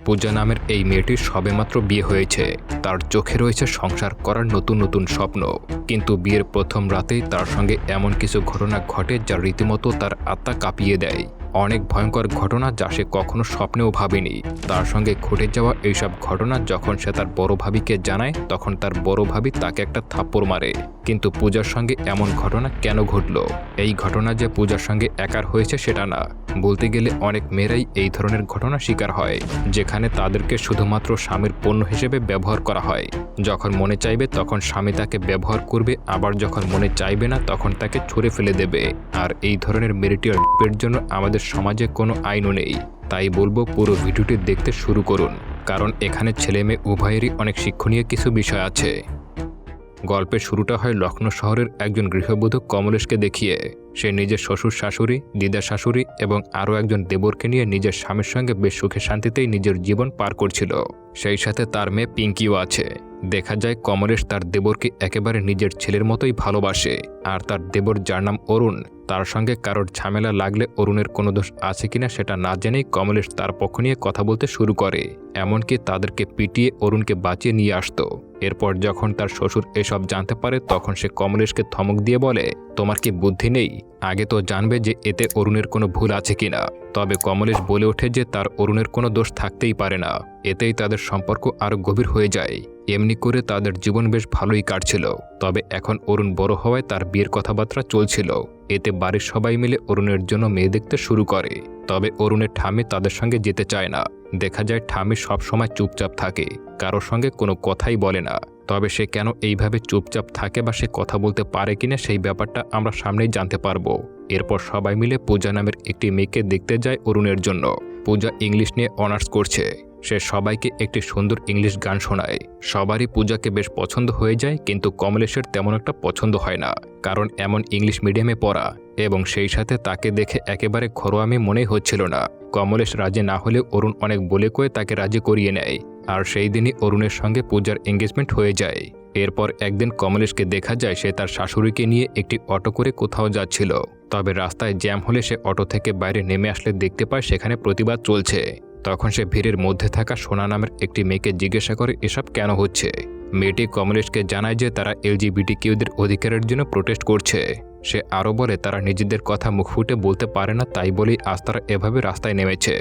পূজা নামের এই মেয়েটির সবেমাত্র বিয়ে হয়েছে। তার চোখে রয়েছে সংসার করার নতুন নতুন স্বপ্ন, কিন্তু বিয়ের প্রথম রাতেই তার সঙ্গে এমন কিছু ঘটনা ঘটে যা রীতিমতো তার আত্মা কাঁপিয়ে দেয়। অনেক ভয়ঙ্কর ঘটনা যা সে কখনো স্বপ্নেও ভাবেনি। তার সঙ্গে ঘটে যাওয়া এইসব ঘটনা যখন সে তার বড় ভাবিকে জানায়, তখন তার বড় ভাবি তাকে একটা থাপ্পড় মারে। কিন্তু পূজার সঙ্গে এমন ঘটনা কেন ঘটল? এই ঘটনা যে পূজার সঙ্গে একার হয়েছে সেটা না, বলতে গেলে অনেক মেয়েরাই এই ধরনের ঘটনা শিকার হয়, যেখানে তাদেরকে শুধুমাত্র স্বামীর পণ্য হিসেবে ব্যবহার করা হয়। যখন মনে চাইবে তখন স্বামী তাকে ব্যবহার করবে, আবার যখন মনে চাইবে না তখন তাকে ছুঁড়ে ফেলে দেবে। আর এই ধরনের ম্যারিটাল রেপের জন্য আমাদের সমাজে কোনো আইনও নেই। তাই বলবো পুরো ভিডিওটি দেখতে শুরু করুন, কারণ এখানে ছেলে মেয়ে উভয়েরই অনেক শিক্ষণীয় কিছু বিষয় আছে। গল্পের শুরুটা হয় লখনৌ শহরের একজন গৃহবধূ কমলেশকে দেখিয়ে। সে নিজের শ্বশুর শাশুড়ি, দিদা শাশুড়ি এবং আরও একজন দেবরকে নিয়ে নিজের স্বামীর সঙ্গে বেশ সুখে শান্তিতেই নিজের জীবন পার করছিল। সেই সাথে তার মেয়ে পিঙ্কিও আছে। দেখা যায় কমলেশ তার দেবরকে একেবারে নিজের ছেলের মতোই ভালোবাসে। আর তার দেবর, যার নাম অরুণ, তার সঙ্গে কারোর ঝামেলা লাগলে অরুণের কোনো দোষ আছে কিনা সেটা না জেনেই কমলেশ তার পক্ষ নিয়ে কথা বলতে শুরু করে। এমনকি তাদেরকে পিটিয়ে অরুণকে বাঁচিয়ে নিয়ে আসতো। এরপর যখন তার শ্বশুর এসব জানতে পারে তখন সে কমলেশকে ধমক দিয়ে বলে, তোমার কি বুদ্ধি নেই? আগে তো জানবে যে এতে অরুণের কোনো ভুল আছে কিনা। তবে কমলেশ বলে ওঠে যে তার অরুণের কোনো দোষ থাকতেই পারে না। এতেই তাদের সম্পর্ক আরও গভীর হয়ে যায়। এমনি করে তাদের জীবন বেশ ভালোই কাটছিল। তবে এখন অরুণ বড় হওয়ায় তার বিয়ের কথাবার্তা চলছিল। এতে বাড়ির সবাই মিলে অরুণের জন্য মেয়ে দেখতে শুরু করে। তবে অরুণের ঠাম্মি তাদের সঙ্গে যেতে চায় না। দেখা যায় ঠাম্মি সবসময় চুপচাপ থাকে, কারোর সঙ্গে কোনো কথাই বলে না। তবে সে কেন এইভাবে চুপচাপ থাকে বা সে কথা বলতে পারে কিনা সেই ব্যাপারটা আমরা সামনেই জানতে পারবো। এরপর সবাই মিলে পূজা নামের একটি মেয়েকে দেখতে যায় অরুণের জন্য। পূজা ইংলিশ নিয়ে অনার্স করছে। সে সবাইকে একটি সুন্দর ইংলিশ গান শোনায়। সবারই পূজাকে বেশ পছন্দ হয়ে যায়, কিন্তু কমলেশের তেমন একটা পছন্দ হয় না, কারণ এমন ইংলিশ মিডিয়ামে পড়া এবং সেই সাথে তাকে দেখে একেবারে ঘরোয়ামি মনেই হচ্ছিল না। কমলেশ রাজি না হলে অরুণ অনেক বলে কয়ে তাকে রাজি করিয়ে নেয়। আর সেই দিনই অরুণের সঙ্গে পূজার এঙ্গেজমেন্ট হয়ে যায়। এরপর একদিন কমলেশকে দেখা যায় সে তার শাশুড়িকে নিয়ে একটি অটো করে কোথাও যাচ্ছিল। তবে রাস্তায় জ্যাম হলে সে অটো থেকে বাইরে নেমে আসলে দেখতে পায় সেখানে প্রতিবাদ চলছে। তখন সে ভিড়ের মধ্যে থাকা সোনা নামের একটি মেয়েকে জিজ্ঞাসা করে এসব কেন হচ্ছে। মেয়েটি কমলেশকে জানায় যে তারা LGBTQদের অধিকারের জন্য প্রোটেস্ট করছে। সে আরও বলে তারা নিজেদের কথা মুখ ফুটে বলতে পারে না, তাই বলেই আজ তারা এভাবে রাস্তায় নেমেছে।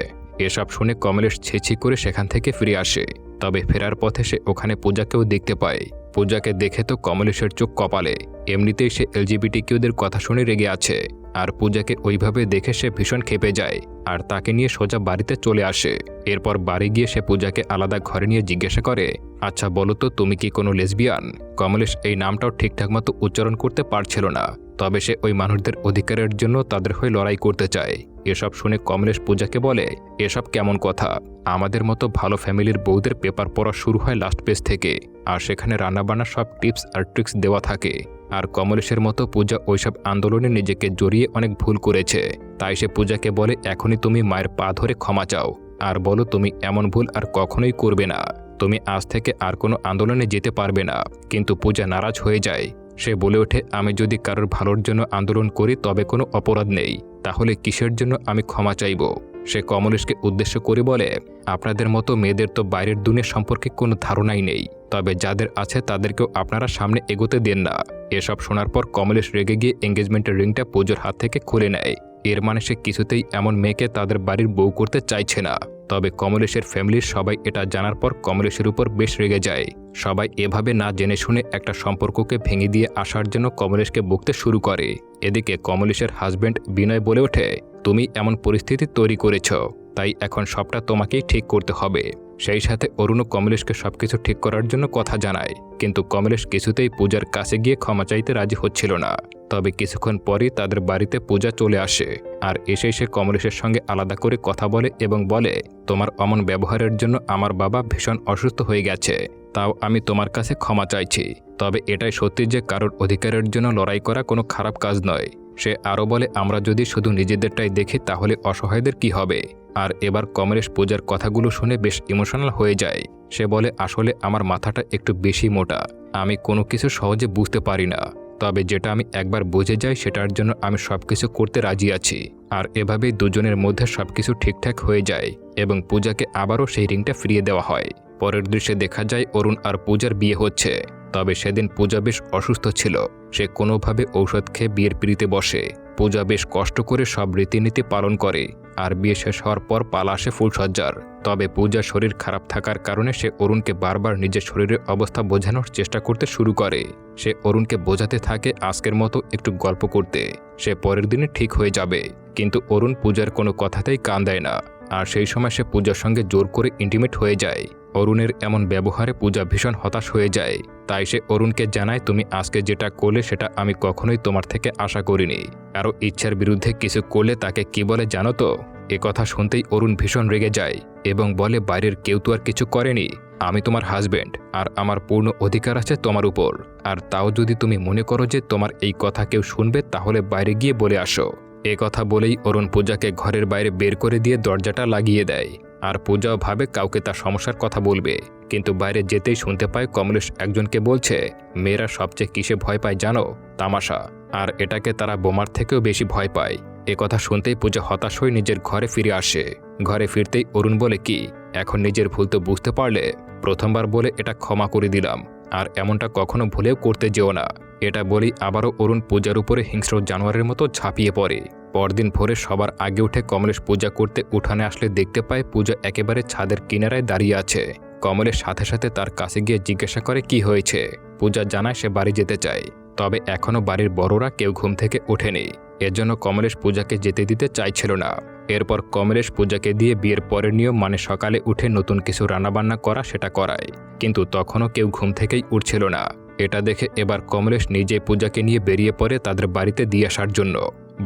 এসব শুনে কমলেশ ছেঁচি করে সেখান থেকে ফিরে আসে। তবে ফেরার পথে সে ওখানে পূজাকেও দেখতে পায়। পূজাকে দেখে তো কমলেশের চোখ কপালে। এমনিতেই সে LGBTQদের কথা শুনে রেগে আছে। আর পূজাকে ওইভাবে দেখে সে ভীষণ ক্ষেপে যায় আর তাকে নিয়ে সোজা বাড়িতে চলে আসে। এরপর বাড়ি গিয়ে সে পূজাকে আলাদা ঘরে নিয়ে জিজ্ঞাসা করে, আচ্ছা বলো তো, তুমি কি কোনো লেসবিয়ান? কমলেশ এই নামটাও ঠিকঠাক মতো উচ্চারণ করতে পারছিল না। তবে সে ওই মানুষদের অধিকারের জন্য তাদের হয়ে লড়াই করতে চায়। এসব শুনে কমলেশ পূজাকে বলে, এসব কেমন কথা? আমাদের মতো ভালো ফ্যামিলির বউদের পেপার পড়া শুরু হয় লাস্ট পেজ থেকে, আর সেখানে রান্নাবান্নার সব টিপস আর ট্রিক্স দেওয়া থাকে। আর কমলেশের মতো পূজা ওইসব আন্দোলনে নিজেকে জড়িয়ে অনেক ভুল করেছে। তাই সে পূজাকে বলে, এখনই তুমি মায়ের পা ধরে ক্ষমা চাও আর বলো তুমি এমন ভুল আর কখনোই করবে না। তুমি আজ থেকে আর কোনো আন্দোলনে যেতে পারবে না। কিন্তু পূজা নারাজ হয়ে যায়। সে বলে ওঠে, আমি যদি কারোর ভালোর জন্য আন্দোলন করি তবে কোনো অপরাধ নেই, তাহলে কিসের জন্য আমি ক্ষমা চাইব? সে কমলেশকে উদ্দেশ্য করে বলে, আপনাদের মতো মেয়েদের তো বাইরের দুনিয়া সম্পর্কে কোনো ধারণাই নেই। তবে যাদের আছে তাদেরকেও আপনারা সামনে এগোতে দেন না। এসব শোনার পর কমলেশ রেগে গিয়ে এঙ্গেজমেন্টের রিংটা পূজার হাত থেকে খুলে নেয়। এর মানে সে কিছুতেই এমন মেয়েকে তাদের বাড়ির বউ করতে চাইছে না। তবে কমলেশের ফ্যামিলির সবাই এটা জানার পর কমলেশের উপর বেশ রেগে যায়। সবাই এভাবে না জেনে শুনে একটা সম্পর্ককে ভেঙে দিয়ে আসার জন্য কমলেশকে বকতে শুরু করে। এদিকে কমলেশের হাজব্যান্ড বিনয় বলে ওঠে, তুমি এমন পরিস্থিতি তৈরি করেছ, তাই এখন সবটা তোমাকেই ঠিক করতে হবে। সেই সাথে অরুণও কমলেশকে সবকিছু ঠিক করার জন্য কথা জানায়। কিন্তু কমলেশ কিছুতেই পূজার কাছে গিয়ে ক্ষমা চাইতে রাজি হচ্ছিল না। তবে কিছুক্ষণ পরই তাদের বাড়িতে পূজা চলে আসে। আর এসে সে কমলেশের সঙ্গে আলাদা করে কথা বলে এবং বলে, তোমার অমন ব্যবহারের জন্য আমার বাবা ভীষণ অসুস্থ হয়ে গেছে, তাও আমি তোমার কাছে ক্ষমা চাইছি। তবে এটাই সত্যি যে কারোর অধিকারের জন্য লড়াই করা কোনো খারাপ কাজ নয়। সে আরও বলে, আমরা যদি শুধু নিজেদেরটাই দেখি তাহলে অসহায়দের কি হবে? আর এবার কমলেশ পূজার কথাগুলো শুনে বেশ ইমোশনাল হয়ে যায়। সে বলে, আসলে আমার মাথাটা একটু বেশি মোটা, আমি কোনো কিছু সহজে বুঝতে পারি না। তবে যেটা আমি একবার বুঝে যাই সেটার জন্য আমি সবকিছু করতে রাজি আছি। আর এভাবেই দুজনের মধ্যে সবকিছু ঠিকঠাক হয়ে যায় এবং পূজাকে আবারও সেই রিংটা ফিরিয়ে দেওয়া হয়। পরের দৃশ্যে দেখা যায় অরুণ আর পূজার বিয়ে হচ্ছে। তবে সেদিন পূজা বেশ অসুস্থ ছিল। সে কোনোভাবে ঔষধ খেয়ে বিয়ের পিঁড়িতে বসে। পূজা বেশ কষ্ট করে সব রীতিনীতি পালন করে। আর বিয়ে শেষ হওয়ার পর পালা আসে ফুলসজ্জার। তবে পূজার শরীর খারাপ থাকার কারণে সে অরুণকে বারবার নিজের শরীরের অবস্থা বোঝানোর চেষ্টা করতে শুরু করে। সে অরুণকে বোঝাতে থাকে আজকের মতো একটু গল্প করতে, সে পরের দিনে ঠিক হয়ে যাবে। কিন্তু অরুণ পূজার কোনো কথাতেই কান দেয় না। আর সেই সময় সে পূজার সঙ্গে জোর করে ইন্টিমেট হয়ে যায়। অরুণের এমন ব্যবহারে পূজা ভীষণ হতাশ হয়ে যায়। তাই সে অরুণকে জানায়, তুমি আজকে যেটা করলে সেটা আমি কখনোই তোমার থেকে আশা করিনি। আরও ইচ্ছার বিরুদ্ধে কিছু করলে তাকে কি বলে জানো তো? এ কথা শুনতেই অরুণ ভীষণ রেগে যায় এবং বলে, বাইরের কেউ তো আর কিছু করেনি। আমি তোমার হাজব্যান্ড আর আমার পূর্ণ অধিকার আছে তোমার উপর। আর তাও যদি তুমি মনে করো যে তোমার এই কথা কেউ শুনবে, তাহলে বাইরে গিয়ে বলে আসো। এ কথা বলেই অরুণ পূজাকে ঘরের বাইরে বের করে দিয়ে দরজাটা লাগিয়ে দেয়। আর পূজাও ভাবে কাউকে তার সমস্যার কথা বলবে, কিন্তু বাইরে যেতেই শুনতে পায় কমলেশ একজনকে বলছে, মেয়েরা সবচেয়ে কিসে ভয় পায় জানো? তামাশা। আর এটাকে তারা বোমার থেকেও বেশি ভয় পায়। এ কথা শুনতেই পূজা হতাশ হয়ে নিজের ঘরে ফিরে আসে। ঘরে ফিরতেই অরুণ বলে, কি এখন নিজের ভুল তো বুঝতে পারলে? প্রথমবার বলে এটা ক্ষমা করে দিলাম, আর এমনটা কখনো ভুলেও করতে যেও না। এটা বলেই আবারও অরুণ পূজার উপরে হিংস্র জানোয়ারের মতো ঝাঁপিয়ে পড়ে। পরদিন ভোরে সবার আগে উঠে কমলেশ পূজা করতে উঠানে আসলে দেখতে পায় পূজা একেবারে ছাদের কিনারায় দাঁড়িয়ে আছে। কমলের সাথে সাথে তার কাছে গিয়ে জিজ্ঞাসা করে কি হয়েছে। পূজা জানায় সে বাড়ি যেতে চায়, তবে এখনও বাড়ির বড়রা কেউ ঘুম থেকে ওঠেনি। এজন্য কমলেশ পূজাকে যেতে দিতে চাইছিল না। এরপর কমলেশ পূজাকে দিয়ে বিয়ের পরের নিয়ম মানে সকালে উঠে নতুন কিছু রান্নাবান্না করা সেটা করায়, কিন্তু তখনও কেউ ঘুম থেকেই উঠছিল না। এটা দেখে এবার কমলেশ নিজে পূজাকে নিয়ে বেরিয়ে পড়ে তাদের বাড়িতে দিয়ে আসার জন্য।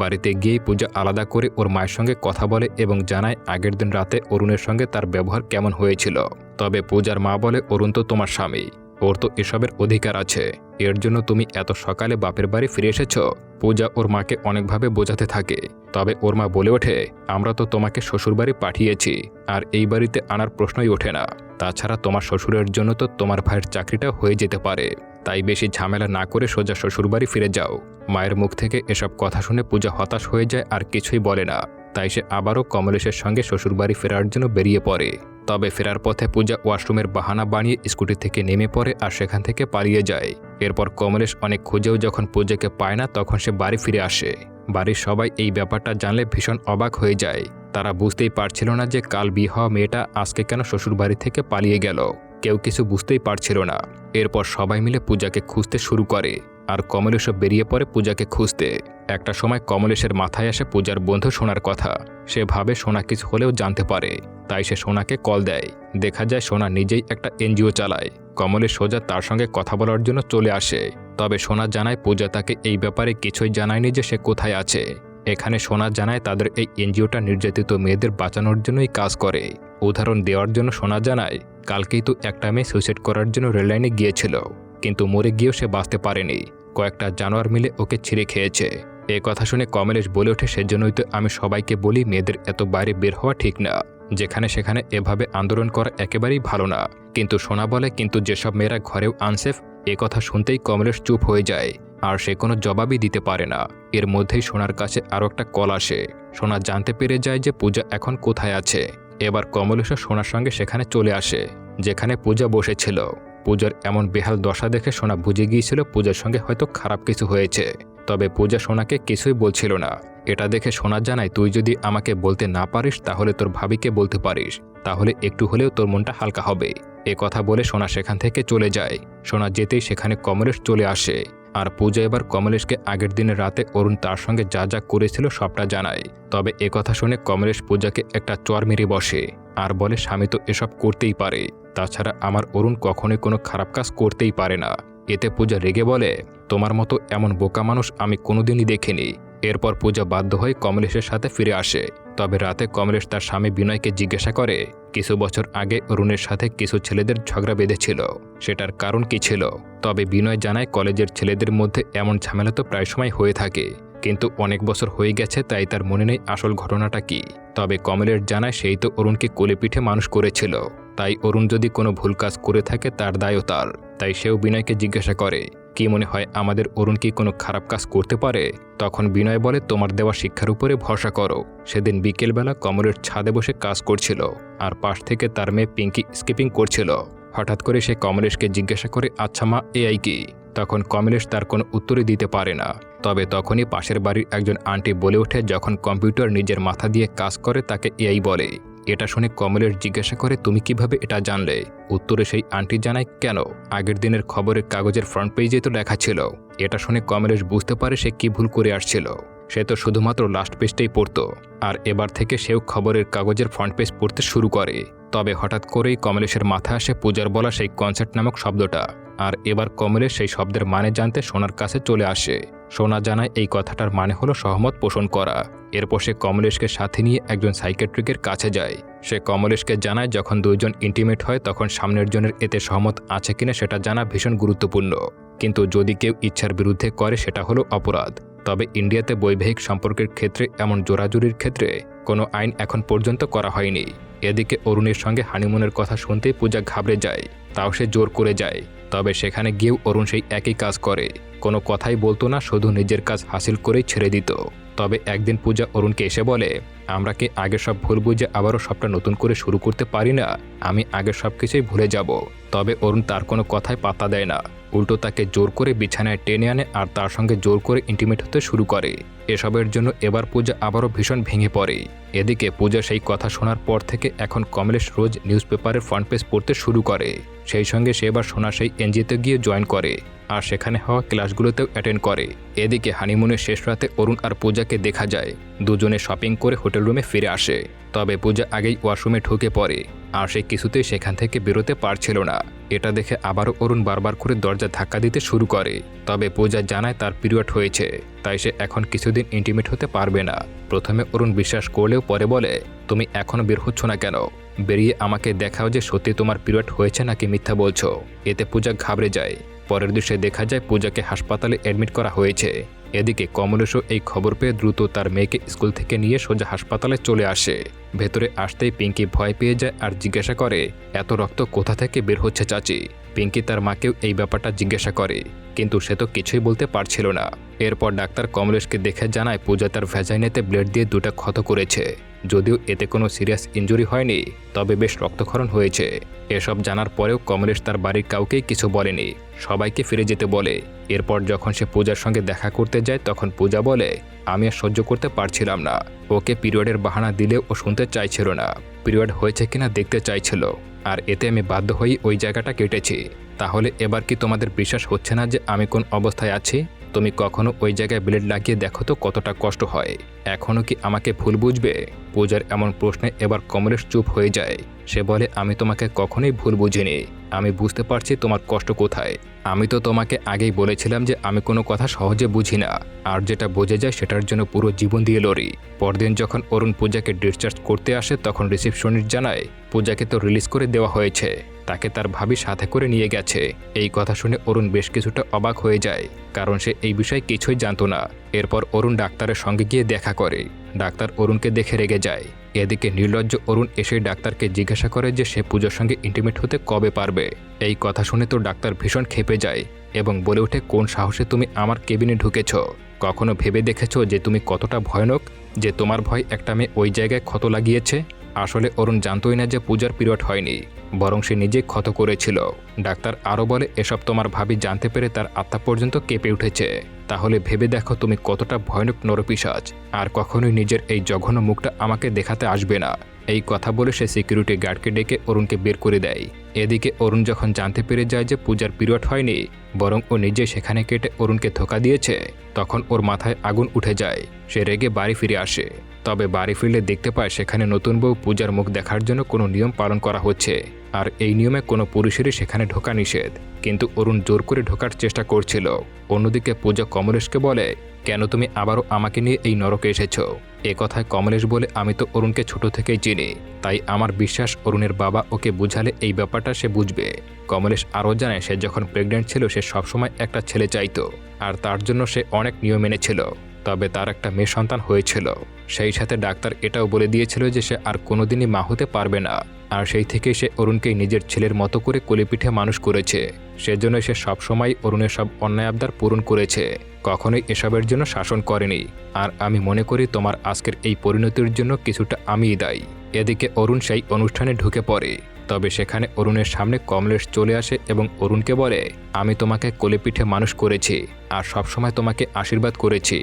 বাড়িতে গিয়েই পূজা আলাদা করে ওর মায়ের সঙ্গে কথা বলে এবং জানায় আগের দিন রাতে অরুণের সঙ্গে তার ব্যবহার কেমন হয়েছিল। তবে পূজার মা বলে, অরুণ তো তোমার স্বামী, ওর তো এসবের অধিকার আছে, এর জন্য তুমি এত সকালে বাপের বাড়ি ফিরে এসেছ। পূজা ওর মাকে অনেকভাবে বোঝাতে থাকে, তবে ওর মা বলে ওঠে, আমরা তো তোমাকে শ্বশুরবাড়ি পাঠিয়েছি, আর এই বাড়িতে আনার প্রশ্নই ওঠে না। তাছাড়া তোমার শ্বশুরের জন্য তো তোমার ভাইয়ের চাকরিটা হয়ে যেতে পারে, তাই বেশি ঝামেলা না করে সোজা শ্বশুরবাড়ি ফিরে যাও। মায়ের মুখ থেকে এসব কথা শুনে পূজা হতাশ হয়ে যায় আর কিছুই বলে না। তাই সে আবারও কমলেশের সঙ্গে শ্বশুরবাড়ি ফেরার জন্য বেরিয়ে পড়ে। তবে ফেরার পথে পূজা ওয়াশরুমের বাহানা বানিয়ে স্কুটি থেকে নেমে পড়ে আর সেখান থেকে পালিয়ে যায়। এরপর কমলেশ অনেক খুঁজেও যখন পূজাকে পায় না, তখন সে বাড়ি ফিরে আসে। বাড়ির সবাই এই ব্যাপারটা জানলে ভীষণ অবাক হয়ে যায়। তারা বুঝতেই পারছিল না যে কাল বিয়ে হওয়া মেয়েটা আজকে কেন শ্বশুরবাড়ি থেকে পালিয়ে গেল। কেউ কিছু বুঝতেই পারছিল না। এরপর সবাই মিলে পূজাকে খুঁজতে শুরু করে আর কমলেশও বেরিয়ে পড়ে পূজাকে খুঁজতে। একটা সময় কমলেশের মাথায় আসে পূজার বন্ধু সোনার কথা। সে ভাবে সোনা কিছু হলেও জানতে পারে, তাই সে সোনাকে কল দেয়। দেখা যায় সোনা নিজেই একটা এনজিও চালায়। কমলেশ সোজা তার সঙ্গে কথা বলার জন্য চলে আসে। তবে সোনা জানায় পূজা তাকে এই ব্যাপারে কিছুই জানায়নি যে সে কোথায় আছে। এখানে সোনা জানায় তাদের এই এনজিওটা নির্যাতিত মেয়েদের বাঁচানোর জন্যই কাজ করে। উদাহরণ দেওয়ার জন্য সোনা জানায়, কালকেই তো একটা মেয়ে সুইসাইড করার জন্য রেললাইনে গিয়েছিল, কিন্তু মরে গিয়েও সে বাঁচতে পারেনি। কয়েকটা জানোয়ার মিলে ওকে ছিঁড়ে খেয়েছে। এ কথা শুনে কমলেশ বলে ওঠে, সেজন্যই তো আমি সবাইকে বলি মেয়েদের এত বাইরে বের হওয়া ঠিক না, যেখানে সেখানে এভাবে আন্দোলন করা একেবারেই ভালো না। কিন্তু সোনা বলে, কিন্তু যেসব মেয়েরা ঘরেও আনসেফ। এ কথা শুনতেই কমলেশ চুপ হয়ে যায় আর সে কোনো জবাবই দিতে পারে না। এর মধ্যেই সোনার কাছে আরও একটা কল আসে। সোনা জানতে পেরে যায় যে পূজা এখন কোথায় আছে। এবার কমলেশও সোনার সঙ্গে সেখানে চলে আসে যেখানে পূজা বসেছিল। পূজার এমন বেহাল দশা দেখে সোনা বুঝে গিয়েছিল পূজার সঙ্গে হয়তো খারাপ কিছু হয়েছে। তবে পূজা সোনাকে কিছুই বলছিল না। এটা দেখে সোনা জানায়, তুই যদি আমাকে বলতে না পারিস তাহলে তোর ভাবিকে বলতে পারিস, তাহলে একটু হলেও তোর মনটা হালকা হবে। এ কথা বলে সোনা সেখান থেকে চলে যায়। সোনা যেতেই সেখানে কমলেশ চলে আসে আর পূজা এবার কমলেশকে আগের দিনের রাতে অরুণ তার সঙ্গে যা যা করেছিল সবটা জানায়। তবে এ কথা শুনে কমলেশ পূজাকে একটা চড় মেরে বসে আর বলে, স্বামী তো এসব করতেই পারে, তাছাড়া আমার অরুণ কখনোই কোনো খারাপ কাজ করতেই পারে না। এতে পূজা রেগে বলে, তোমার মতো এমন বোকা মানুষ আমি কোনোদিনই দেখিনি। এরপর পূজা বাধ্য হয়ে কমলেশের সাথে ফিরে আসে। তবে রাতে কমলেশ তার স্বামী বিনয়কে জিজ্ঞাসা করে, কিছু বছর আগে অরুণের সাথে কিছু ছেলেদের ঝগড়া বেঁধেছিল, সেটার কারণ কি ছিল? তবে বিনয় জানায়, কলেজের ছেলেদের মধ্যে এমন ঝামেলা তো প্রায় সময় হয়ে থাকে, কিন্তু অনেক বছর হয়ে গেছে তাই তার মনে নেই আসল ঘটনাটা কি। তবে কমলেশ জানায়, সেই তো অরুণকে কোলে পিঠে মানুষ করেছিল, তাই অরুণ যদি কোনো ভুল কাজ করে থাকে তার দায়ও তার। তাই সেও বিনয়কে জিজ্ঞাসা করে, কি মনে হয় আমাদের অরুণ কি কোনো খারাপ কাজ করতে পারে? তখন বিনয় বলে, তোমার দেওয়া শিক্ষার উপরে ভরসা করো। সেদিন বিকেলবেলা কমলের ছাদে বসে কাজ করছিল, আর পাশ থেকে তার মেয়ে পিঙ্কি স্কিপিং করছিল। হঠাৎ করে সে কমলেশকে জিজ্ঞাসা করে, আচ্ছা মা, এআই কি? তখন কমলেশ তার কোনো উত্তরই দিতে পারে না। তবে তখনই পাশের বাড়ির একজন আন্টি বলে ওঠে, যখন কম্পিউটার নিজের মাথা দিয়ে কাজ করে তাকে এআই বলে। এটা শুনে কমলেশ জিজ্ঞাসা করে, তুমি কিভাবে এটা জানলে? উত্তরে সেই আন্টি জানায়, কেন, আগের দিনের খবরের কাগজের ফ্রন্ট পেজে তো লেখা ছিল। এটা শুনে কমলেশ বুঝতে পারে সে কি ভুল করে আসছিল। সে তো শুধুমাত্র লাস্ট পেজটাই পড়ত, আর এবার থেকে সেও খবরের কাগজের ফ্রন্ট পেজ পড়তে শুরু করে। তবে হঠাৎ করেই কমলেশের মাথায় আসে পূজার বলা সেই কনসার্ট নামক শব্দটা। আর এবার কমলেশ সেই শব্দের মানে জানতে সোনার কাছে চলে আসে। সোনা জানায় এই কথাটার মানে হলো সহমত পোষণ করা। এরপর সে কমলেশকে সাথে নিয়ে একজন সাইকিয়াট্রিকের কাছে যায়। সে কমলেশকে জানায়, যখন দুইজন ইন্টিমেট হয় তখন সামনের জনের এতে সহমত আছে কিনা সেটা জানা ভীষণ গুরুত্বপূর্ণ। কিন্তু যদি কেউ ইচ্ছার বিরুদ্ধে করে সেটা হলো অপরাধ। তবে ইন্ডিয়াতে বৈবাহিক সম্পর্কের ক্ষেত্রে এমন জোরাজুরির ক্ষেত্রে কোনো আইন এখন পর্যন্ত করা হয়নি। এদিকে অরুণের সঙ্গে হানিমুনের কথা শুনতেই পূজা ঘাবড়ে যায়, তাও সে জোর করে যায়। তবে সেখানে গিয়েও অরুণ সেই একই কাজ করে, কোনো কথাই বলতো না, শুধু নিজের কাজ হাসিল করেই ছেড়ে দিত। তবে একদিন পূজা অরুণকে এসে বলে, আমরা কি আগের সব ভুল বুঝে আবারও সবটা নতুন করে শুরু করতে পারি না? আমি আগের সব কিছুই ভুলে যাব। তবে অরুণ তার কোনো কথায় পাত্তা দেয় না, উল্টো তাকে জোর করে বিছানায় টেনে আনে আর তার সঙ্গে জোর করে ইন্টিমেট হতে শুরু করে। এসবের জন্য এবার পূজা আবারও ভীষণ ভেঙে পড়ে। এদিকে পূজা সেই কথা শোনার পর থেকে এখন কমলেশ রোজ নিউজ পেপারের ফ্রন্ট পেজ পড়তে শুরু করে। সেই সঙ্গে সে এবার সোনা সেই এনজিওতে গিয়ে জয়েন করে, আর সেখানে হওয়া ক্লাসগুলোতেও অ্যাটেন্ড করে। এদিকে হানিমুনের শেষ রাতে অরুণ আর পূজাকে দেখা যায় দুজনে শপিং করে হোটেল রুমে ফিরে আসে। তবে পূজা আগেই ওয়াশরুমে ঢুকে পড়ে, আর সে কিছুতেই সেখান থেকে বেরোতে পারছিল না। এটা দেখে আবারও অরুণ বারবার করে দরজা ধাক্কা দিতে শুরু করে। তবে পূজা জানায় তার পিরিয়ড হয়েছে, তাই সে এখন কিছুদিন ইন্টিমেট হতে পারবে না। প্রথমে অরুণ বিশ্বাস করলেও পরে বলে, তুমি এখনো বের হচ্ছ না কেন? বেরিয়ে আমাকে দেখাও যে সত্যি তোমার পিরিয়ড হয়েছে নাকি মিথ্যা বলছো। এতে পূজা ঘাবড়ে যায়। পরের দৃশ্যে দেখা যায় পূজাকে হাসপাতালে অ্যাডমিট করা হয়েছে। এদিকে কমলেশও এই খবর পেয়ে দ্রুত তার মেয়েকে স্কুল থেকে নিয়ে সোজা হাসপাতালে চলে আসে। ভেতরে আসতেই পিঙ্কি ভয় পেয়ে যায় আর জিজ্ঞাসা করে, এত রক্ত কোথা থেকে বের হচ্ছে চাচি? পিঙ্কি তার মাকেও এই ব্যাপারটা জিজ্ঞাসা করে, কিন্তু সে তো কিছুই বলতে পারছিল না। এরপর ডাক্তার কমলেশকে দেখে জানায় পূজা তার ভ্যাজাইনাতে ব্লেড দিয়ে 2টা ক্ষত করেছে। যদিও এতে কোনো সিরিয়াস ইনজুরি হয়নি, তবে বেশ রক্তক্ষরণ হয়েছে। এসব জানার পরেও কমলেশ তার বাড়ির কাউকেই কিছু বলেনি, সবাইকে ফিরে যেতে বলে। এরপর যখন সে পূজার সঙ্গে দেখা করতে যায় তখন পূজা বলে, আমি আর সহ্য করতে পারছিলাম না। ওকে পিরিয়ডের বাহানা দিলেও ও শুনতে চাইছিল না, পিরিয়ড হয়েছে কিনা দেখতে চাইছিল, আর এতে আমি বাধ্য হয়েই ওই জায়গাটা কেটেছি। তাহলে এবার কি তোমাদের বিশ্বাস হচ্ছে না যে আমি কোন অবস্থায় আছি? তুমি কখনো ওই জায়গায় ব্লেড লাগিয়ে দেখো তো কতটা কষ্ট হয়। এখনও কি আমাকে ভুল বুঝবে? পূজার এমন প্রশ্নে এবার কমলেশ চুপ হয়ে যায়। সে বলে, আমি তোমাকে কখনোই ভুল বুঝিনি, আমি বুঝতে পারছি তোমার কষ্ট কোথায়। আমি তো তোমাকে আগেই বলেছিলাম যে আমি কোনো কথা সহজে বুঝি না, আর যেটা বোঝে যায় সেটার জন্য পুরো জীবন দিয়ে লড়ি। পরদিন যখন অরুণ পূজাকে ডিসচার্জ করতে আসে তখন রিসিপশনিস্ট জানায় পূজাকে তো রিলিজ করে দেওয়া হয়েছে, তাকে তার ভাবি সাথে করে নিয়ে গেছে। এই কথা শুনে অরুণ বেশ কিছুটা অবাক হয়ে যায়, কারণ সে এই বিষয়ে কিছুই জানতো না। এরপর অরুণ ডাক্তারের সঙ্গে গিয়ে দেখা করে। ডাক্তার অরুণকে দেখে রেগে যায়। এদিকে নির্লজ্জ অরুণ এসে ডাক্তারকে জিজ্ঞাসা করে যে সে পূজার সঙ্গে ইন্টিমেট হতে কবে পারবে। এই কথা শুনে তো ডাক্তার ভীষণ ক্ষেপে যায় এবং বলে ওঠে, কোন সাহসে তুমি আমার কেবিনে ঢুকেছ? কখনো ভেবে দেখেছ যে তুমি কতটা ভয়ানক, যে তোমার ভয় একটা মেয়ে ওই জায়গায় ক্ষত লাগিয়েছে? আসলে অরুণ জানতোই না যে পূজার পিরিয়ড হয়নি, বরং সে নিজে ক্ষত করেছিল। ডাক্তার আরও বলে, এসব তোমার ভাবি জানতে পেরে তার আত্মা পর্যন্ত কেঁপে উঠেছে। তাহলে ভেবে দেখো তুমি কতটা ভয়ানক নরপিশাচ, আর কখনোই নিজের এই জঘন্য মুখটা আমাকে দেখাতে আসবে না। এই কথা বলে সে সিকিউরিটি গার্ডকে ডেকে অরুণকে বের করে দেয়। এদিকে অরুণ যখন জানতে পেরে যায় যে পূজার পিরিয়ড হয়নি, বরং ও নিজে সেখানে কেটে অরুণকে ধোঁকা দিয়েছে, তখন ওর মাথায় আগুন উঠে যায়। সে রেগে বাড়ি ফিরে আসে। তবে বাড়ি ফিরলে দেখতে পায় সেখানে নতুন বউ পূজার মুখ দেখার জন্য কোনো নিয়ম পালন করা হচ্ছে, আর এই নিয়মে কোনো পুরুষেরই সেখানে ঢোকা নিষেধ। কিন্তু অরুণ জোর করে ঢোকার চেষ্টা করছিল। অন্যদিকে পূজা কমলেশকে বলে, কেন তুমি আবারও আমাকে নিয়ে এই নরকে এসেছ? এ কথায় কমলেশ বলে, আমি তো অরুণকে ছোট থেকেই চিনি, তাই আমার বিশ্বাস অরুণের বাবা ওকে বুঝালে এই ব্যাপারটা সে বুঝবে। কমলেশ আরও জানে সে যখন প্রেগনেন্ট ছিল সে সবসময় একটা ছেলে চাইতো, আর তার জন্য সে অনেক নিয়ম মেনেছিল। তবে তার একটা মেয়ে সন্তান হয়েছিল। সেই সাথে ডাক্তার এটাও বলে দিয়েছিল যে সে আর কোনোদিনই মা হতে পারবে না। আর সেই থেকে সে অরুণকে নিজের ছেলের মতো করে কোলেপিঠে মানুষ করেছে। সেজন্য সে সবসময় অরুণের সব অন্যায় আবদার পূরণ করেছে, কখনোই এসবের জন্য শাসন করেনি। আর আমি মনে করি তোমার আজকের এই পরিণতির জন্য কিছুটা আমিই দায়ী। এদিকে অরুণ সেই অনুষ্ঠানে ঢুকে পড়ে। তবে সেখানে অরুণের সামনে কমলেশ চলে আসে এবং অরুণকে বলে, আমি তোমাকে কোলেপিঠে মানুষ করেছি আর সবসময় তোমাকে আশীর্বাদ করেছি।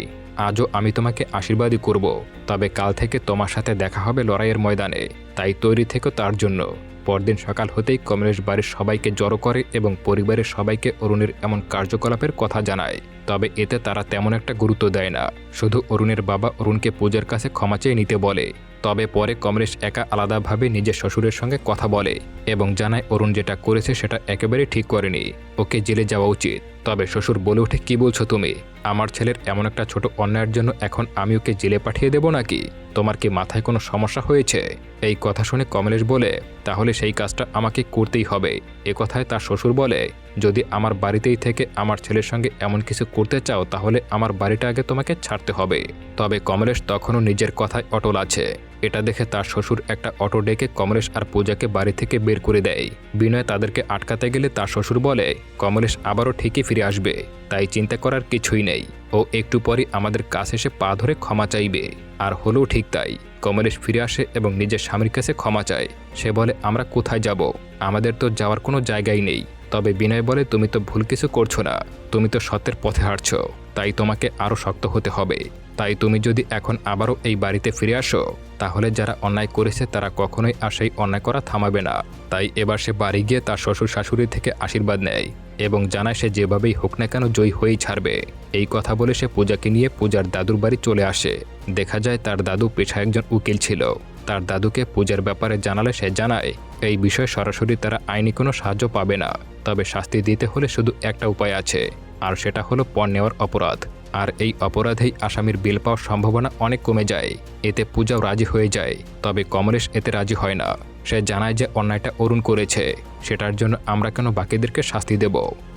আজও আমি তোমাকে আশীর্বাদই করব। তবে কাল থেকে তোমার সাথে দেখা হবে লড়াইয়ের ময়দানে, তাই তৈরি থেকো তার জন্য। পরদিন সকাল হতেই কমলেশ বাড়ির সবাইকে জড়ো করে এবং পরিবারের সবাইকে অরুণের এমন কার্যকলাপের কথা জানায়। তবে এতে তারা তেমন একটা গুরুত্ব দেয় না, শুধু অরুণের বাবা অরুণকে পূজার কাছে ক্ষমা চেয়ে নিতে বলে। তবে পরে কমলেশ একা আলাদাভাবে নিজের শ্বশুরের সঙ্গে কথা বলে এবং জানায় অরুণ যেটা করেছে সেটা একেবারেই ঠিক করেনি, ওকে জেলে যাওয়া উচিত। তবে শ্বশুর বলে ওঠে, কি বলছো তুমি? আমার ছেলের এমন একটা ছোট অন্যায়ের জন্য এখন আমি ওকে জেলে পাঠিয়ে দেব নাকি? তোমার কি মাথায় কোনো সমস্যা হয়েছে? এই কথা শুনে কমলেশ বলে, তাহলে সেই কাজটা আমাকে করতেই হবে। এ কথায় তার শ্বশুর বলে, যদি আমার বাড়িতেই থেকে আমার ছেলের সঙ্গে এমন কিছু করতে চাও তাহলে আমার বাড়িটা আগে তোমাকে ছাড়তে হবে। তবে কমলেশ তখনও নিজের কথায় অটল আছে। এটা দেখে তার শ্বশুর একটা অটো ডেকে কমলেশ আর পূজাকে বাড়ি থেকে বের করে দেয়। বিনয় তাদেরকে আটকাতে গেলে তার শ্বশুর বলে, কমলেশ আবারও ঠিকই ফিরে আসবে, তাই চিন্তা করার কিছুই নেই। ও একটু পরই আমাদের কাছে এসে পা ধরে ক্ষমা চাইবে। আর হলেও ঠিক তাই, কমলেশ ফিরে আসে এবং নিজের স্বামীর কাছে ক্ষমা চায়। সে বলে, আমরা কোথায় যাব? আমাদের তো যাওয়ার কোনো জায়গাই নেই। তবে বিনয় বলে, তুমি তো ভুল কিছু করছো না, তুমি তো সত্যের পথে হাঁটছো, তাই তোমাকে আরও শক্ত হতে হবে। তাই তুমি যদি এখন আবারও এই বাড়িতে ফিরে আসো তাহলে যারা অন্যায় করেছে তারা কখনোই আর সেই অন্যায় করা থামাবে না। তাই এবার সে বাড়ি গিয়ে তার শ্বশুর শাশুড়ি থেকে আশীর্বাদ নেয় এবং জানায় সে যেভাবেই হোক না কেন জয়ী হয়েই ছাড়বে। এই কথা বলে সে পূজাকে নিয়ে পূজার দাদুর বাড়ি চলে আসে। দেখা যায় তার দাদু পেশায় একজন উকিল ছিল। তার দাদুকে পূজার ব্যাপারে জানালে সে জানায়, এই বিষয়ে সরাসরি তারা আইনি কোনো সাহায্য পাবে না, তবে শাস্তি দিতে হলে শুধু একটা উপায় আছে, আর সেটা হলো পণ নেওয়ার অপরাধ। আর এই অপরাধেই আসামির বেল পাওয়ার সম্ভাবনা অনেক কমে যায়। এতে পূজাও রাজি হয়ে যায়। তবে কমলেশ এতে রাজি হয় না। সে জানায় যে অন্যায়টা অরুণ করেছে, সেটার জন্য আমরা কেন বাকিদেরকে শাস্তি দেব?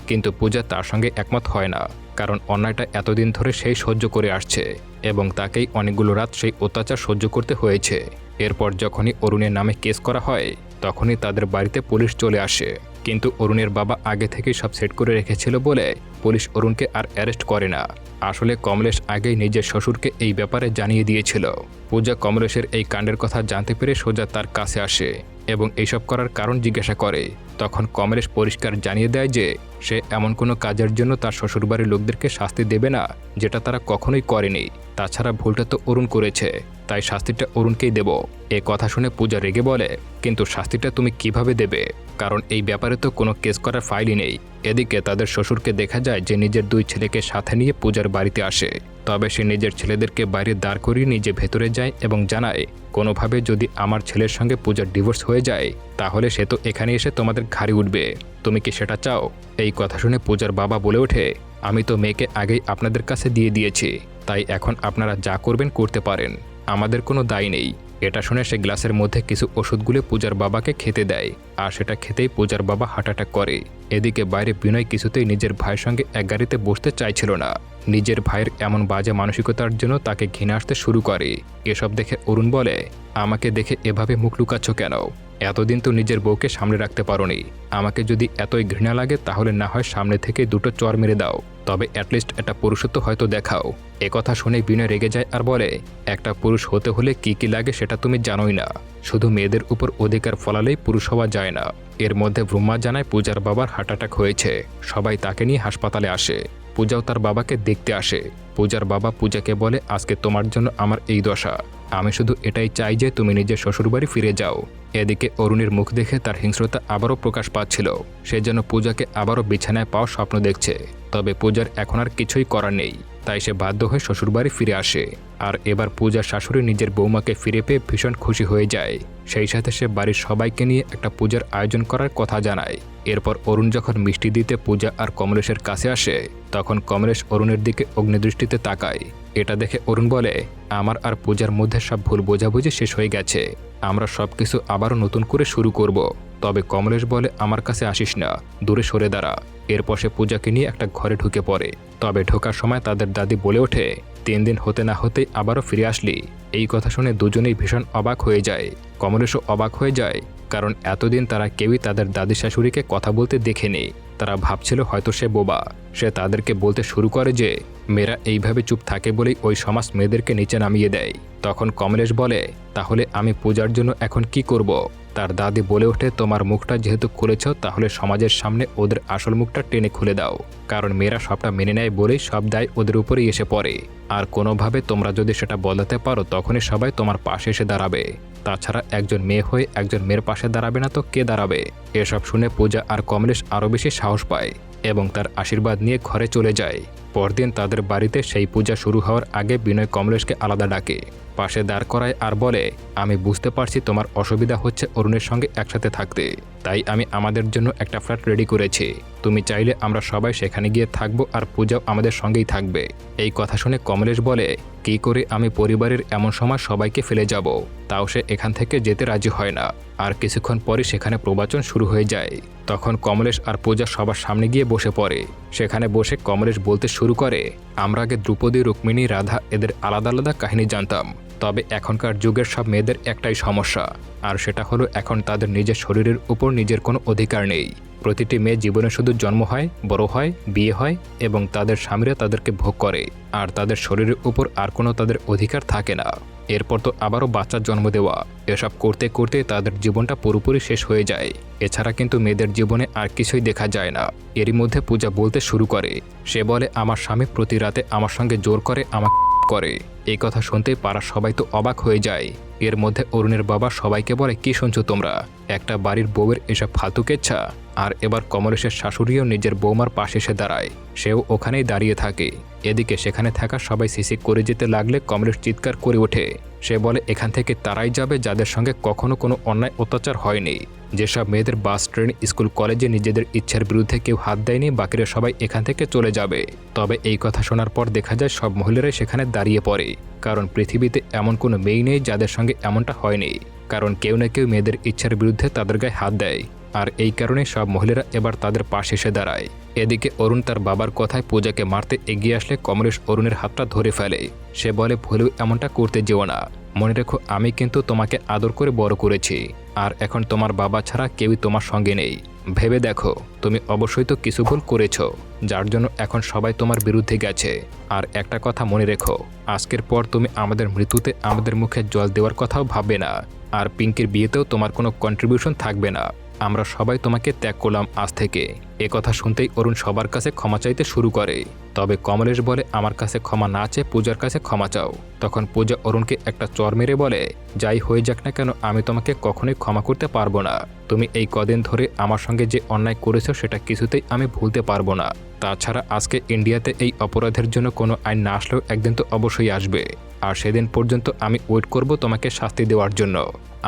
কিন্তু পূজা তার সঙ্গে একমত হয় না, কারণ অন্যায়টা এতদিন ধরে সেই সহ্য করে আসছে এবং তাকেই অনেকগুলো রাত সেই অত্যাচার সহ্য করতে হয়েছে। এরপর যখনই অরুণের নামে কেস করা হয় তখনই তাদের বাড়িতে পুলিশ চলে আসে। কিন্তু অরুণের বাবা আগে থেকেই সব সেট করে রেখেছিল বলে পুলিশ অরুণকে আর অ্যারেস্ট করে না। আসলে কমলেশ আগেই নিজের শ্বশুরকে এই ব্যাপারে জানিয়ে দিয়েছিল। পূজা কমলেশের এই কাণ্ডের কথা জানতে পেরে সোজা তার কাছে আসে এবং এইসব করার কারণ জিজ্ঞাসা করে। তখন কমলেশ পরিষ্কার জানিয়ে দেয় যে সে এমন কোনো কাজের জন্য তার শ্বশুরবাড়ির লোকদেরকে শাস্তি দেবে না যেটা তারা কখনোই করেনি। তাছাড়া ভুলটা তো অরুণ করেছে, তাই শাস্তিটা অরুণকেই দেব। এ কথা শুনে পূজা রেগে বলে, কিন্তু শাস্তিটা তুমি কিভাবে দেবে? কারণ এই ব্যাপারে তো কোনো কেস করার ফাইলই নেই। এদিকে তাদের শ্বশুরকে দেখা যায় যে নিজের দুই ছেলেকে সাথে নিয়ে পূজার বাড়িতে আসে। তবে সে নিজের ছেলেদেরকে বাইরে দাঁড় করিয়ে নিজে ভেতরে যায় এবং জানায়, কোনোভাবে যদি আমার ছেলের সঙ্গে পূজার ডিভোর্স হয়ে যায় তাহলে সে তো এখানে এসে তোমাদের ঘাড়ে উঠবে। তুমি কি সেটা চাও? এই কথা শুনে পূজার বাবা বলে ওঠে, আমি তো মেয়েকে আগেই আপনাদের কাছে দিয়ে দিয়েছি, তাই এখন আপনারা যা করবেন করতে পারেন, আমাদের কোনো দায় নেই। এটা শুনে সে গ্লাসের মধ্যে কিছু ওষুধগুলো পূজার বাবাকে খেতে দেয়, আর সেটা খেতেই পূজার বাবা হার্ট অ্যাটাক করে। এদিকে বাইরে বিনয় কিছুতেই নিজের ভাইয়ের সঙ্গে এক গাড়িতে বসতে চাইছিল না। নিজের ভাইয়ের এমন বাজে মানসিকতার জন্য তাকে ঘৃণা আসতে শুরু করে। এসব দেখে অরুণ বলে, আমাকে দেখে এভাবে মুখ লুকাচ্ছ কেন? এতদিন তো নিজের বউকে সামনে রাখতে পারোনি। আমাকে যদি এতই ঘৃণা লাগে তাহলে না হয় সামনে থেকে দুটো চর মেরে দাও, তবে অ্যাটলিস্ট একটা পুরুষত্ব হয়তো দেখাও। একথা শুনে বিনয় রেগে যায় আর বলে, একটা পুরুষ হতে হলে কি কি লাগে সেটা তুমি জানোই না। শুধু মেয়েদের উপর অধিকার ফলালেই পুরুষ হওয়া যায় না। এর মধ্যে ব্রহ্মা জানায় পূজার বাবার হার্ট অ্যাটাক হয়েছে। সবাই তাকে নিয়ে হাসপাতালে আসে। পূজাও তার বাবাকে দেখতে আসে। পূজার বাবা পূজাকে বলে, আজকে তোমার জন্য আমার এই দশা। আমি শুধু এটাই চাই যে তুমি নিজের শ্বশুরবাড়ি ফিরে যাও। এদিকে অরুণের মুখ দেখে তার হিংস্রতা আবারও প্রকাশ পাচ্ছিল। সে যেন পূজাকে আবারও বিছানায় পাওয়ার স্বপ্ন দেখছে। তবে পূজার এখন আর কিছুই করার নেই, তাই সে বাধ্য হয়ে শ্বশুরবাড়ি ফিরে আসে। আর এবার পূজার শাশুড়ি নিজের বৌমাকে ফিরে পেয়ে ভীষণ খুশি হয়ে যায়। সেই সাথে সে বাড়ির সবাইকে নিয়ে একটা পূজার আয়োজন করার কথা জানায়। এরপর অরুণ যখন মিষ্টি দিতে পূজা আর কমলেশের কাছে আসে তখন কমলেশ অরুণের দিকে অগ্নিদৃষ্টিতে তাকায়। এটা দেখে অরুণ বলে, আমার আর পূজার মধ্যে সব ভুল বোঝাবুঝি শেষ হয়ে গেছে, আমরা সবকিছু আবারও নতুন করে শুরু করব। তবে কমলেশ বলে, আমার কাছে আসিস না, দূরে সরে দাঁড়া। এরপর সে পূজাকে নিয়ে একটা ঘরে ঢুকে পড়ে। তবে ঢোকার সময় তাদের দাদি বলে ওঠে, 3 দিন হতে না হতেই আবারও ফিরে আসলি, এই কথা শুনে দুজনেই ভীষণ অবাক হয়ে যায়। কমলেশও অবাক হয়ে যায়, কারণ এতদিন তারা কেউই তাদের দাদি শাশুড়িকে কথা বলতে দেখেনি। তারা ভাবছিল হয়তো সে বোবা। সে তাদেরকে বলতে শুরু করে যে মেয়েরা এইভাবে চুপ থাকে বলেই ওই সমাজ মেয়েদেরকে নিচে নামিয়ে দেয়। তখন কমলেশ বলে, তাহলে আমি পূজার জন্য এখন কি করব? তার দাদি বলে ওঠে, তোমার মুখটা যেহেতু খুলেছ তাহলে সমাজের সামনে ওদের আসল মুখটা টেনে খুলে দাও, কারণ মেয়েরা সবটা মেনে নেয় বলেই সব দায় ওদের উপরেই এসে পড়ে। আর কোনোভাবে তোমরা যদি সেটা বলাতে পারো তখনই সবাই তোমার পাশে এসে দাঁড়াবে। তাছাড়া একজন মেয়ে হয়ে একজন মেয়ের পাশে দাঁড়াবে না তো কে দাঁড়াবে? এসব শুনে পূজা আর কমলেশ আরও বেশি সাহস পায় এবং তার আশীর্বাদ নিয়ে ঘরে চলে যায়। পরদিন তাদের বাড়িতে সেই পূজা শুরু হওয়ার আগে বিনয় কমলেশকে আলাদা ডাকে, পাশে দাঁড় করায় আর বলে, আমি বুঝতে পারছি তোমার অসুবিধা হচ্ছে অরুণের সঙ্গে একসাথে থাকতে, তাই আমি আমাদের জন্য একটা ফ্ল্যাট রেডি করেছি। তুমি চাইলে আমরা সবাই সেখানে গিয়ে থাকবো আর পূজাও আমাদের সঙ্গেই থাকবে। এই কথা শুনে কমলেশ বলে, কী করে আমি পরিবারের এমন সময় সবাইকে ফেলে যাব? তাও সে এখান থেকে যেতে রাজি হয় না। আর কিছুক্ষণ পরে সেখানে প্রবচন শুরু হয়ে যায়। তখন কমলেশ আর পূজা সবার সামনে গিয়ে বসে পড়ে। সেখানে বসে কমলেশ বলতে শুরু করে, আমরা আগে দ্রৌপদী, রুক্মিণী, রাধা এদের আলাদা আলাদা কাহিনী জানতাম, তবে এখনকার যুগের সব মেয়েদের একটাই সমস্যা, আর সেটা হলো এখন তাদের নিজের শরীরের উপর নিজের কোনো অধিকার নেই। প্রতিটি মেয়ে জীবনে শুধু জন্ম হয়, বড় হয়, বিয়ে হয় এবং তাদের স্বামীরা তাদেরকে ভোগ করে, আর তাদের শরীরের উপর আর কোনো তাদের অধিকার থাকে না। এরপর তো আবারও বাচ্চার জন্ম দেওয়া, এসব করতে করতে তাদের জীবনটা পুরোপুরি শেষ হয়ে যায়। এছাড়া কিন্তু মেয়েদের জীবনে আর কিছুই দেখা যায় না। এরই মধ্যে পূজা বলতে শুরু করে, সে বলে, আমার স্বামী প্রতি রাতে আমার সঙ্গে জোর করে আমাকে করে। এই কথা শুনতেই পাড়ার সবাই তো অবাক হয়ে যায়। এর মধ্যে অরুণের বাবা সবাইকে বলে, কি শুনছো তোমরা? একটা বাড়ির বউয়ের এসব ফালতু কেচ্ছা? আর এবার কমলেশের শাশুড়িও নিজের বৌমার পাশে এসে দাঁড়ায়, সেও ওখানেই দাঁড়িয়ে থাকে। এদিকে সেখানে থাকা সবাই সিসি করে যেতে লাগলে কমলেশ চিৎকার করে ওঠে। সে বলে, এখান থেকে তারাই যাবে যাদের সঙ্গে কখনো কোনো অন্যায় অত্যাচার হয়নি। যেসব মেয়েদের বাস, ট্রেন, স্কুল, কলেজে নিজেদের ইচ্ছার বিরুদ্ধে কেউ হাত দেয়নি, বাকিরা সবাই এখান থেকে চলে যাবে। তবে এই কথা শোনার পর দেখা যায় সব মহিলারাই সেখানে দাঁড়িয়ে পড়ে, কারণ পৃথিবীতে এমন কোনো মেয়ে নেই যাদের সঙ্গে এমনটা হয়নি। কারণ কেউ না কেউ মেয়েদের ইচ্ছার বিরুদ্ধে তাদের গায়ে হাত দেয়, আর এই কারণে সব মহিলারা এবার তাদের পাশে এসে দাঁড়ায়। এদিকে অরুণ তার বাবার কথায় পূজাকে মারতে এগিয়ে আসলে কমলেশ অরুণের হাতটা ধরে ফেলে। সে বলে, ভুলেও এমনটা করতে যেও না। মনে রেখো, আমি কিন্তু তোমাকে আদর করে বড় করেছি, আর এখন তোমার বাবা ছাড়া কেউই তোমার সঙ্গে নেই। ভেবে দেখো, তুমি অবশ্যই তো কিছু ভুল করেছ, যার জন্য এখন সবাই তোমার বিরুদ্ধে গেছে। আর একটা কথা মনে রেখো, আজকের পর তুমি আমাদের মৃত্যুতে আমাদের মুখে জল দেওয়ার কথাও ভাববে না, আর পিঙ্কির বিয়েতেও তোমার কোনো কন্ট্রিবিউশন থাকবে না। আমরা সবাই তোমাকে ত্যাগ করলাম আজ থেকে। এ কথা শুনতেই অরুণ সবার কাছে ক্ষমা চাইতে শুরু করে। তবে কমলেশ বলে, আমার কাছে ক্ষমা না চেয়ে পূজার কাছে ক্ষমা চাও। তখন পূজা অরুণকে একটা চড় মেরে বলে, যাই হয়ে যাক না কেন, আমি তোমাকে কখনোই ক্ষমা করতে পারবো না। তুমি এই কদিন ধরে আমার সঙ্গে যে অন্যায় করেছো সেটা কিছুতেই আমি ভুলতে পারবো না। তাছাড়া আজকে ইন্ডিয়াতে এই অপরাধের জন্য কোনো আইন না আসলেও একদিন তো অবশ্যই আসবে, আর সেদিন পর্যন্ত আমি ওয়েট করব তোমাকে শাস্তি দেওয়ার জন্য।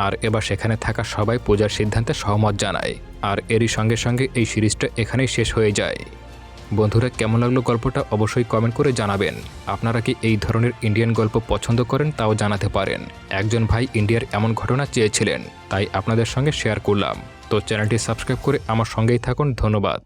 আর এবার সেখানে থাকা সবাই পূজার সিদ্ধান্তে সহমত জানায়, আর এরই সঙ্গে সঙ্গে এই সিরিজটা এখানেই শেষ হয়ে যায়। বন্ধুরা, কেমন লাগলো গল্পটা অবশ্যই কমেন্ট করে জানাবেন। আপনারা কি এই ধরনের ইন্ডিয়ান গল্প পছন্দ করেন তাও জানাতে পারেন। একজন ভাই ইন্ডিয়ার এমন ঘটনা চেয়েছিলেন, তাই আপনাদের সঙ্গে শেয়ার করলাম। তো চ্যানেলটি সাবস্ক্রাইব করে আমার সঙ্গেই থাকুন। ধন্যবাদ।